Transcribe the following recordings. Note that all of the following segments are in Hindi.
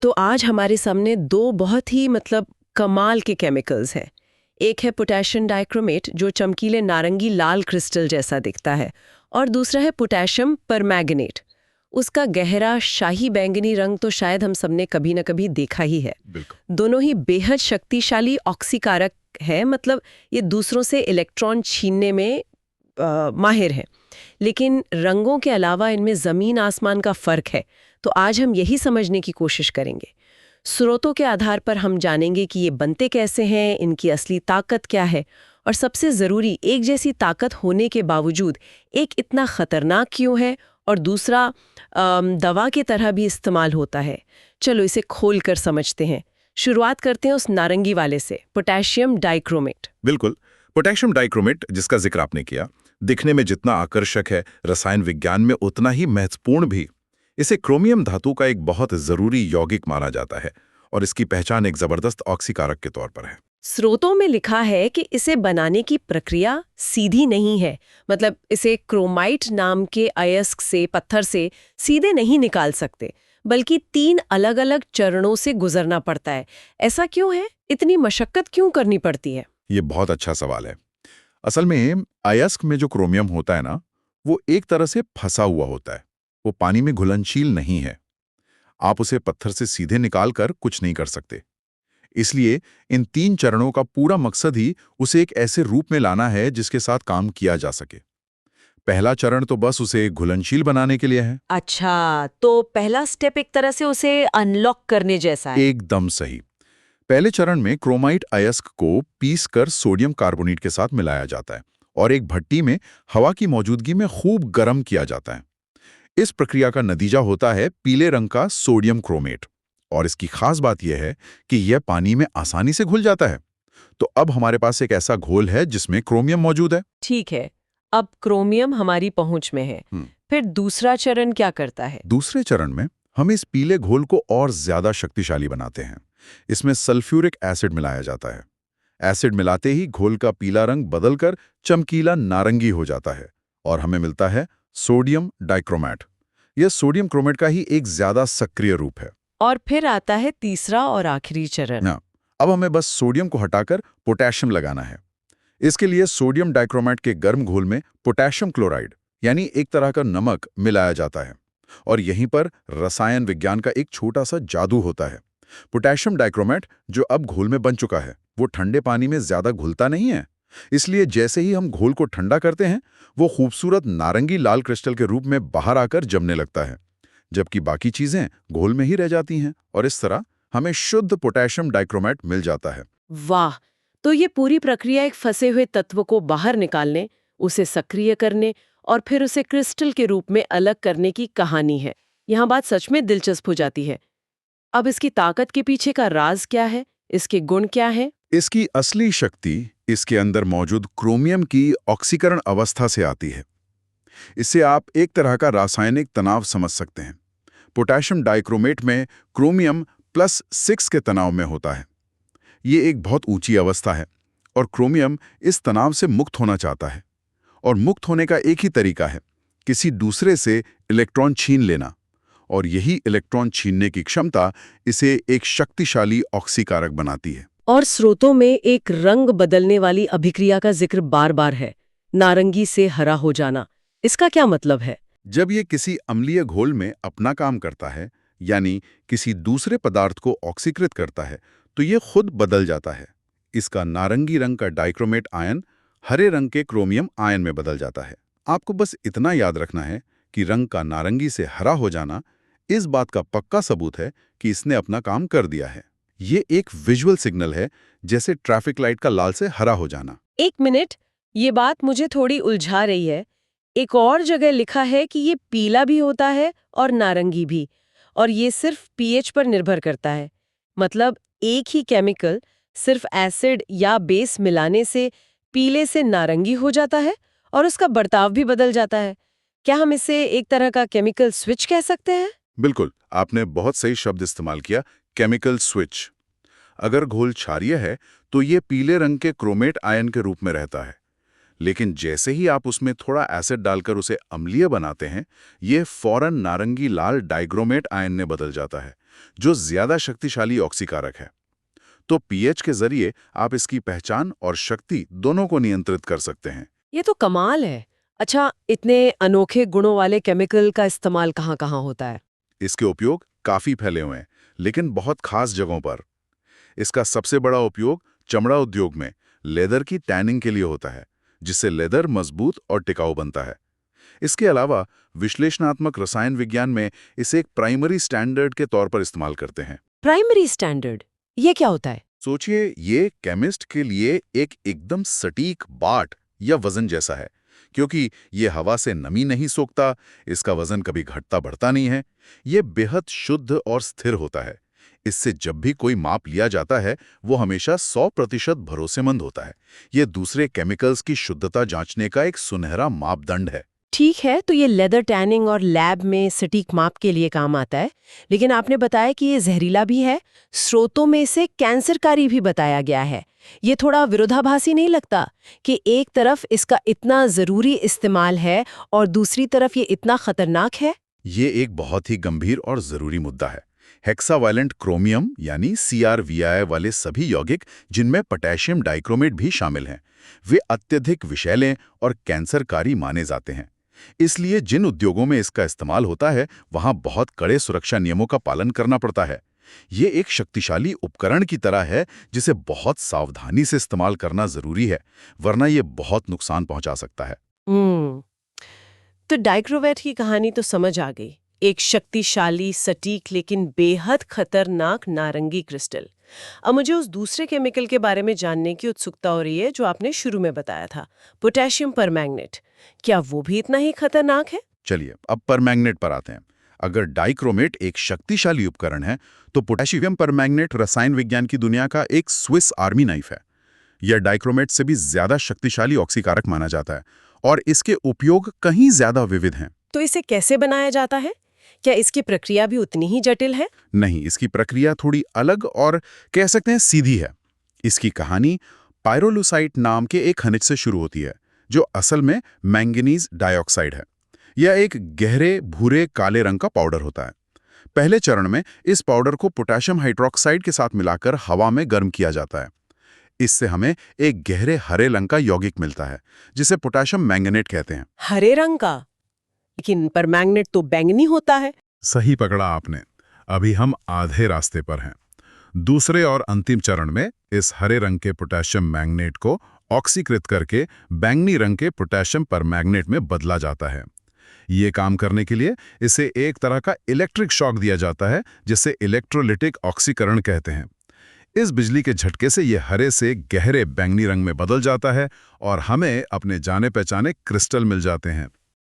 तो आज हमारे सामने दो बहुत ही कमाल के केमिकल्स हैं। एक है पोटेशियम डाइक्रोमेट जो चमकीले नारंगी लाल क्रिस्टल जैसा दिखता है, और दूसरा है पोटेशियम परमैंगनेट। उसका गहरा शाही बैंगनी रंग तो शायद हम सबने कभी न कभी देखा ही है। दोनों ही बेहद शक्तिशाली ऑक्सीकारक है, ये दूसरों से इलेक्ट्रॉन छीनने में माहिर है। लेकिन रंगों के अलावा इनमें ज़मीन आसमान का फ़र्क है। तो आज हम यही समझने की कोशिश करेंगे। स्रोतों के आधार पर हम जानेंगे कि ये बनते कैसे हैं, इनकी असली ताकत क्या है, और सबसे ज़रूरी, एक जैसी ताकत होने के बावजूद एक इतना ख़तरनाक क्यों है, और दूसरा दवा की तरह भी इस्तेमाल होता है। चलो इसे खोल कर समझते हैं। शुरुआत करते हैं उस नारंगी वाले से, पोटेशियम डाइक्रोमेट। बिल्कुल, पोटेशियम डाइक्रोमेट जिसका जिक्र आपने किया, दिखने में जितना आकर्षक है, रसायन विज्ञान में उतना ही महत्वपूर्ण भी। इसे क्रोमियम धातु का एक बहुत जरूरी यौगिक माना जाता है और इसकी पहचान एक जबरदस्त ऑक्सीकारक के तौर पर है। स्रोतों में लिखा है कि इसे बनाने की प्रक्रिया सीधी नहीं है। इसे क्रोमाइट नाम के अयस्क से, पत्थर से सीधे नहीं निकाल सकते, बल्कि 3 अलग-अलग चरणों से गुजरना पड़ता है। ऐसा क्यों है? इतनी मशक्कत क्यों करनी पड़ती है? ये बहुत अच्छा सवाल है। असल में अयस्क में जो क्रोमियम होता है ना, वो एक तरह से फंसा हुआ होता है। वो पानी में घुलनशील नहीं है। आप उसे पत्थर से सीधे निकालकर कुछ नहीं कर सकते। इसलिए इन 3 चरणों का पूरा मकसद ही उसे एक ऐसे रूप में लाना है जिसके साथ काम किया जा सके। पहला चरण तो बस उसे घुलनशील बनाने के लिए है। अच्छा, तो पहला स्टेप एक तरह से उसे अनलॉक करने जैसा है। एकदम सही। पहले चरण में क्रोमाइट अयस्क को पीसकर सोडियम कार्बोनेट के साथ मिलाया जाता है और एक भट्टी में हवा की मौजूदगी में खूब गर्म किया जाता है। इस प्रक्रिया का नतीजा होता है पीले रंग का सोडियम क्रोमेट, और इसकी खास बात यह है कि यह पानी में आसानी से घुल जाता है। तो अब हमारे पास एक ऐसा घोल है जिसमें क्रोमियम मौजूद है। ठीक है, अब क्रोमियम हमारी पहुंच में है। फिर दूसरा चरण क्या करता है? दूसरे चरण में हम इस पीले घोल को और ज्यादा शक्तिशाली बनाते हैं। इसमें सल्फ्यूरिक एसिड मिलाया जाता है। एसिड मिलाते ही घोल का पीला रंग बदलकर चमकीला नारंगी हो जाता है और हमें मिलता है सोडियम डाइक्रोमेट। यह सोडियम क्रोमेट का ही एक ज्यादा सक्रिय रूप है। और फिर आता है तीसरा और आखिरी चरण। अब हमें बस सोडियम को हटाकर पोटेशियम लगाना है। इसके लिए सोडियम डाइक्रोमेट के गर्म घोल में पोटेशियम क्लोराइड यानी एक तरह का नमक मिलाया जाता है, और यहीं पर रसायन विज्ञान का एक छोटा सा जादू होता है। पोटेशियम डाइक्रोमेट जो अब घोल में बन चुका है, वो ठंडे पानी में ज्यादा घुलता नहीं है। इसलिए जैसे ही हम घोल को ठंडा करते हैं, वो खूबसूरत नारंगी लाल क्रिस्टल के रूप में बाहर आकर जमने लगता है, जबकि बाकी चीजें घोल में ही रह जाती हैं, और इस तरह हमें शुद्ध पोटेशियम डाइक्रोमेट मिल जाता है। वाह! तो ये पूरी प्रक्रिया एक फंसे हुए तत्व को बाहर निकालने, उसे सक्रिय करने और फिर उसे क्रिस्टल के रूप में अलग करने की कहानी है। यहाँ बात सच में दिलचस्प हो जाती है। अब इसकी ताकत के पीछे का राज क्या है? इसके गुण क्या है? इसकी असली शक्ति इसके अंदर मौजूद क्रोमियम की ऑक्सीकरण अवस्था से आती है। इससे आप एक तरह का रासायनिक तनाव समझ सकते हैं। पोटेशियम डाइक्रोमेट में क्रोमियम +6 के तनाव में होता है। ये एक बहुत ऊंची अवस्था है और क्रोमियम इस तनाव से मुक्त होना चाहता है। और मुक्त होने का एक ही तरीका है, किसी दूसरे से इलेक्ट्रॉन छीन लेना। और यही इलेक्ट्रॉन छीनने की क्षमता इसे एक शक्तिशाली ऑक्सीकारक बनाती है। और स्रोतों में एक रंग बदलने वाली अभिक्रिया का जिक्र बार-बार है, नारंगी से हरा हो जाना। इसका क्या मतलब है? जब ये किसी अम्लीय घोल में अपना काम करता है, यानी किसी दूसरे पदार्थ को ऑक्सीकृत करता है, तो ये खुद बदल जाता है। इसका नारंगी रंग का डाइक्रोमेट आयन हरे रंग के क्रोमियम आयन में बदल जाता है। आपको बस इतना याद रखना है कि रंग का नारंगी से हरा हो जाना इस बात का पक्का सबूत है कि इसने अपना काम कर दिया है। ये एक विजुअल सिग्नल है, जैसे ट्रैफिक लाइट का लाल से हरा हो जाना। एक मिनट, ये बात मुझे थोड़ी उलझा रही है। एक और जगह लिखा है कि ये पीला भी होता है और नारंगी भी, और ये सिर्फ पीएच पर निर्भर करता है। एक ही केमिकल सिर्फ एसिड या बेस मिलाने से पीले से नारंगी हो जाता है और उसका बर्ताव भी बदल जाता है। क्या हम इसे एक तरह का केमिकल स्विच कह सकते हैं? बिल्कुल, आपने बहुत सही शब्द इस्तेमाल किया, केमिकल स्विच। अगर घोल क्षारीय है तो ये पीले रंग के क्रोमेट आयन के रूप में रहता है, लेकिन जैसे ही आप उसमें थोड़ा एसिड डालकर उसे अम्लीय बनाते हैं, ये फौरन नारंगी लाल डाइक्रोमेट आयन में बदल जाता है, जो ज्यादा शक्तिशाली ऑक्सीकारक है। तो पीएच के जरिए आप इसकी पहचान और शक्ति दोनों को नियंत्रित कर सकते हैं। ये तो कमाल है। अच्छा, इतने अनोखे गुणों वाले केमिकल का इस्तेमाल कहाँ-कहाँ होता है? इसके उपयोग काफी फैले हुए हैं, लेकिन बहुत खास जगहों पर। इसका सबसे बड़ा उपयोग चमड़ा उद्योग में लेदर की टैनिंग के लिए होता है, जिससे लेदर मजबूत और टिकाऊ बनता है। इसके अलावा विश्लेषणात्मक रसायन विज्ञान में इसे एक प्राइमरी स्टैंडर्ड के तौर पर इस्तेमाल करते हैं। प्राइमरी स्टैंडर्ड, ये क्या होता है? सोचिए, ये केमिस्ट के लिए एक एकदम सटीक बाट या वजन जैसा है, क्योंकि ये हवा से नमी नहीं सोखता, इसका वजन कभी घटता बढ़ता नहीं है, ये बेहद शुद्ध और स्थिर होता है। इससे जब भी कोई माप लिया जाता है, वो हमेशा 100% भरोसेमंद होता है। ये दूसरे केमिकल्स की शुद्धता जांचने का एक सुनहरा मापदंड है। ठीक है, तो ये लेदर टैनिंग और लैब में सटीक माप के लिए काम आता है, लेकिन आपने बताया कि ये जहरीला भी है। स्रोतों में से कैंसरकारी भी बताया गया है। ये थोड़ा विरोधाभासी नहीं लगता कि एक तरफ इसका इतना जरूरी इस्तेमाल है और दूसरी तरफ ये इतना खतरनाक है? ये एक बहुत ही गंभीर और जरूरी मुद्दा है। हेक्सावालेंट क्रोमियम यानी CrVi वाले सभी यौगिक, जिनमें पोटेशियम डाइक्रोमेट भी शामिल हैं, वे अत्यधिक विषैले और कैंसरकारी माने जाते हैं। इसलिए जिन उद्योगों में इसका इस्तेमाल होता है, वहां बहुत कड़े सुरक्षा नियमों का पालन करना पड़ता है। ये एक शक्तिशाली उपकरण की तरह है, जिसे बहुत सावधानी से इस्तेमाल करना जरूरी है, वरना ये बहुत नुकसान पहुंचा सकता है। तो डाइक्रोवेट की कहानी तो समझ आ गई। एक शक्तिशाली, सटीक लेकिन बेहद खतरनाक नारंगी क्रिस्टल। अब मुझे उस दूसरे केमिकल के बारे में जानने की उत्सुकता हो रही है जो आपने शुरू में बताया था, पोटेशियम परमैंगनेट। क्या वो भी इतना ही खतरनाक है? चलिए अब परमैंगनेट पर आते हैं। अगर डाइक्रोमेट एक शक्तिशाली उपकरण है, तो पोटेशियम परमैंगनेट रसायन विज्ञान की दुनिया का एक स्विस आर्मी नाइफ है। यह डाइक्रोमेट से भी ज्यादा शक्तिशाली ऑक्सीकारक माना जाता है और इसके उपयोग कहीं ज्यादा विविध हैं। तो इसे कैसे बनाया जाता है? क्या इसकी प्रक्रिया भी उतनी ही जटिल है? नहीं, इसकी प्रक्रिया थोड़ी अलग और कह सकते हैं सीधी है। इसकी कहानी पायरोलुसाइट नाम के एक खनिज से शुरू होती है, जो असल में मैंगनीज डाइऑक्साइड है। यह एक गहरे भूरे काले रंग का पाउडर होता है। पहले चरण में इस पाउडर को पोटेशियम हाइड्रोक्साइड के साथ मिलाकर हवा में गर्म किया जाता है। इससे हमें एक गहरे हरे रंग का यौगिक मिलता है, जिसे पोटेशियम मैंगनेट कहते हैं। हरे रंग का? लेकिन परमैंगनेट तो बैंगनी होता है। सही पकड़ा आपने। अभी हम आधे रास्ते पर हैं। दूसरे और अंतिम चरण में इस हरे रंग के पोटेशियम मैंगनेट को ऑक्सीकृत करके बैंगनी रंग के पोटेशियम परमैंगनेट में बदला जाता है। ये काम करने के लिए इसे एक तरह का इलेक्ट्रिक शॉक दिया जाता है, जिसे इलेक्ट्रोलिटिक ऑक्सीकरण कहते हैं। इस बिजली के झटके से ये हरे से गहरे बैंगनी रंग में बदल जाता है और हमें अपने जाने पहचाने क्रिस्टल मिल जाते हैं।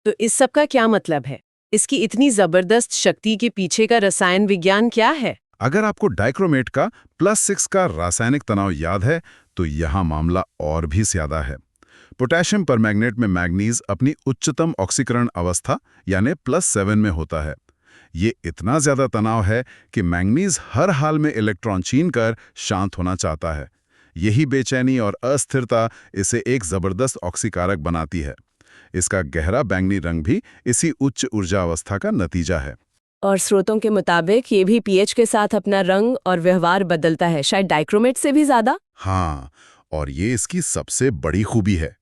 तो इस सब का क्या मतलब है? इसकी इतनी जबरदस्त शक्ति के पीछे का रसायन विज्ञान क्या है? अगर आपको डाइक्रोमेट का +6 का रासायनिक तनाव याद है, तो यहाँ मामला और भी ज्यादा है। पोटेशियम परमैंगनेट में मैग्नीज अपनी उच्चतम ऑक्सीकरण अवस्था यानी +7 में होता है। ये इतना ज्यादा तनाव है कि मैंगनीज हर हाल में इलेक्ट्रॉन छीनकर शांत होना चाहता है। यही बेचैनी और अस्थिरता इसे एक जबरदस्त ऑक्सीकारक बनाती है। इसका गहरा बैंगनी रंग भी इसी उच्च ऊर्जा अवस्था का नतीजा है। और स्रोतों के मुताबिक ये भी पीएच के साथ अपना रंग और व्यवहार बदलता है, शायद डाइक्रोमेट से भी ज्यादा। हाँ, और ये इसकी सबसे बड़ी खूबी है।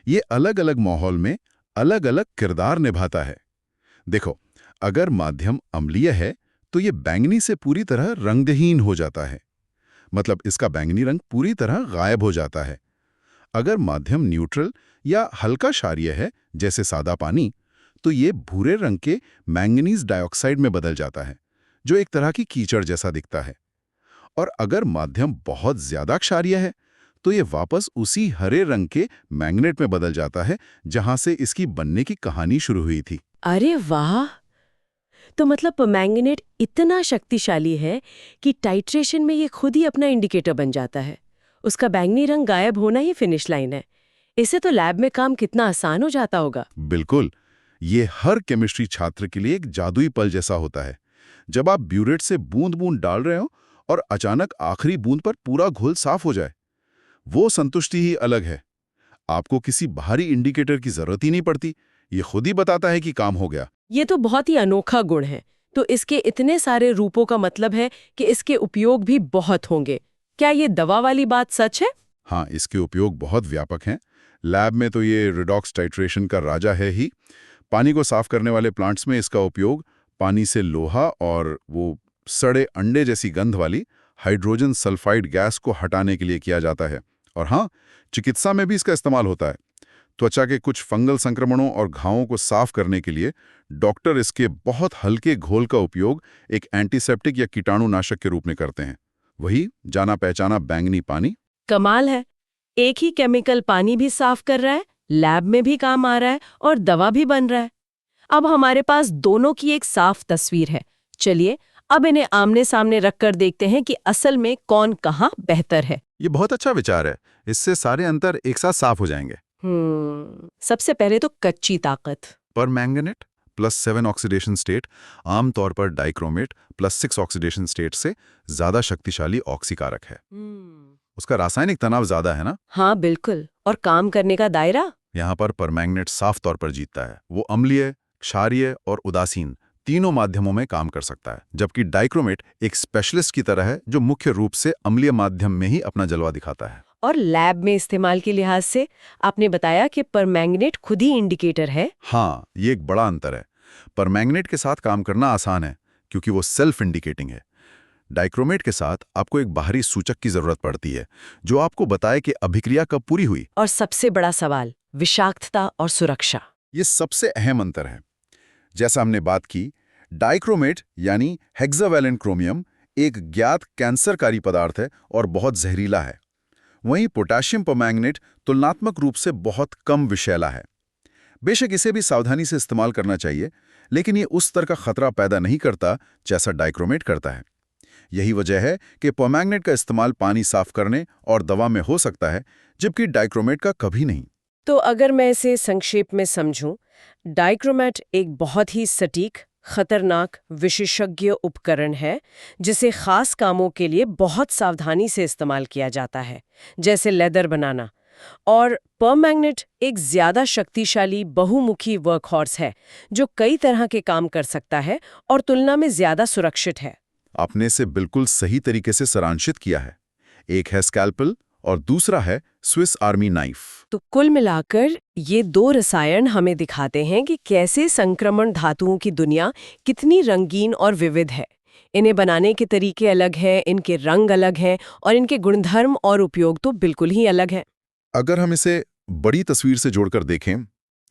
ये अलग अलग माहौल में अलग अलग किरदार निभाता है। देखो, अगर माध्यम अम्लीय है तो ये बैंगनी से पूरी तरह रंगहीन हो जाता है, मतलब इसका बैंगनी रंग पूरी तरह गायब हो जाता है। अगर माध्यम न्यूट्रल या हल्का क्षारीय है, जैसे सादा पानी, तो ये भूरे रंग के मैंगनीज डाइऑक्साइड में बदल जाता है, जो एक तरह की कीचड़ जैसा दिखता है। और अगर माध्यम बहुत ज्यादा क्षारीय है, तो ये वापस उसी हरे रंग के मैग्नेट में बदल जाता है, जहां से इसकी बनने की कहानी शुरू हुई थी। अरे वाह! तो मतलब परमैंगनेट इतना शक्तिशाली है कि टाइट्रेशन में ये खुद ही अपना इंडिकेटर बन जाता है। उसका बैंगनी रंग गायब होना ही फिनिश लाइन है। इससे तो लैब में काम कितना आसान हो जाता होगा। बिल्कुल, ये हर केमिस्ट्री छात्र के लिए एक जादुई पल जैसा होता है। जब आप ब्यूरेट से बूंद बूंद डाल रहे हो और अचानक आखिरी बूंद पर पूरा घोल साफ हो जाए, वो संतुष्टि ही अलग है। आपको किसी बाहरी इंडिकेटर की जरूरत ही नहीं पड़ती, ये खुद ही बताता है कि काम हो गया। ये तो बहुत ही अनोखा गुण है। तो इसके इतने सारे रूपों का मतलब है कि इसके उपयोग भी बहुत होंगे। क्या ये दवा वाली बात सच है? हाँ, इसके उपयोग बहुत व्यापक हैं। लैब में तो ये रिडॉक्स टाइट्रेशन का राजा है ही। पानी को साफ करने वाले प्लांट्स में इसका उपयोग पानी से लोहा और वो सड़े अंडे जैसी गंध वाली हाइड्रोजन सल्फाइड गैस को हटाने के लिए किया जाता है। और हाँ, चिकित्सा में भी इसका इस्तेमाल होता है। त्वचा के कुछ फंगल संक्रमणों और घावों को साफ करने के लिए डॉक्टर इसके बहुत हल्के घोल का उपयोग एक एंटीसेप्टिक या कीटाणुनाशक के रूप में करते हैं। वही जाना पहचाना बैंगनी पानी। कमाल है, एक ही केमिकल पानी भी साफ कर रहा है, लैब में भी काम आ रहा है और दवा भी बन रहा है। अब हमारे पास दोनों की एक साफ तस्वीर है। चलिए अब इन्हें आमने सामने रखकर देखते हैं कि असल में कौन कहाँ बेहतर है। ये बहुत अच्छा विचार है। इससे सारे अंतर एक साथ साफ हो जाएंगे। सबसे पहले तो कच्ची ताकत। परमैंगनेट +7 ऑक्सीडेशन स्टेट आमतौर पर डाइक्रोमेट +6 ऑक्सीडेशन स्टेट से ज्यादा शक्तिशाली ऑक्सीकारक है। उसका रासायनिक तनाव ज्यादा है ना? हाँ बिल्कुल। और काम करने का दायरा? यहाँ पर परमैंगनेट साफ तौर पर जीतता है। वो अम्लीय, क्षारीय और उदासीन तीनों माध्यमों में काम कर सकता है, जबकि डाइक्रोमेट एक स्पेशलिस्ट की तरह है जो मुख्य रूप से अम्लीय माध्यम में ही अपना जलवा दिखाता है। और लैब में इस्तेमाल के लिहाज से आपने बताया कि परमैंगनेट खुद ही इंडिकेटर है। हाँ, ये एक बड़ा अंतर है। परमैंगनेट के साथ काम करना आसान है क्योंकि वो सेल्फ इंडिकेटिंग है। डाइक्रोमेट के साथ आपको एक बाहरी सूचक की जरूरत पड़ती है जो आपको बताए कि अभिक्रिया कब पूरी हुई। और सबसे बड़ा सवाल, विषाक्तता और सुरक्षा। ये सबसे अहम अंतर है। जैसा हमने बात की, डाइक्रोमेट यानी हेक्सावैलेंट क्रोमियम एक ज्ञात कैंसरकारी पदार्थ है और बहुत जहरीला है। वहीं पोटेशियम परमैंगनेट तुलनात्मक रूप से बहुत कम विषैला है। बेशक इसे भी सावधानी से इस्तेमाल करना चाहिए, लेकिन ये उस स्तर का खतरा पैदा नहीं करता जैसा डाइक्रोमेट करता है। यही वजह है कि परमैंगनेट का इस्तेमाल पानी साफ करने और दवा में हो सकता है, जबकि डाइक्रोमेट का कभी नहीं। तो अगर मैं इसे संक्षेप में समझूं, डाइक्रोमेट एक बहुत ही सटीक, खतरनाक, विशेषज्ञ उपकरण है जिसे खास कामों के लिए बहुत सावधानी से इस्तेमाल किया जाता है, जैसे लेदर बनाना। और परमैंगनेट एक ज्यादा शक्तिशाली बहुमुखी वर्कहॉर्स है जो कई तरह के काम कर सकता है और तुलना में ज्यादा सुरक्षित है। आपने इसे बिल्कुल सही तरीके से सारांशित किया है। एक है स्कैल्पेल और दूसरा है स्विस आर्मी नाइफ। तो कुल मिलाकर ये दो रसायन हमें दिखाते हैं कि कैसे संक्रमण धातुओं की दुनिया कितनी रंगीन और विविध है। इन्हें बनाने के तरीके अलग हैं, इनके रंग अलग हैं और इनके गुणधर्म और उपयोग तो बिल्कुल ही अलग हैं। अगर हम इसे बड़ी तस्वीर से जोड़कर देखें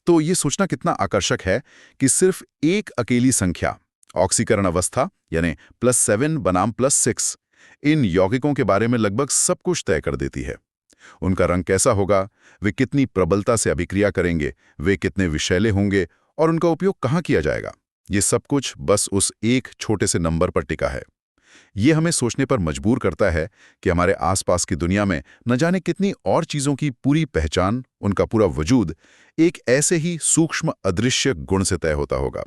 तो ये सोचना कितना आकर्षक है कि सिर्फ एक अकेली संख्या, ऑक्सीकरण अवस्था यानी +7 बनाम +6, इन यौगिकों के बारे में लगभग सब कुछ तय कर देती है। उनका रंग कैसा होगा, वे कितनी प्रबलता से अभिक्रिया करेंगे, वे कितने विषैले होंगे और उनका उपयोग कहाँ किया जाएगा, ये सब कुछ बस उस एक छोटे से नंबर पर टिका है। ये हमें सोचने पर मजबूर करता है कि हमारे आसपास की दुनिया में न जाने कितनी और चीज़ों की पूरी पहचान, उनका पूरा वजूद एक ऐसे ही सूक्ष्म अदृश्य गुण से तय होता होगा।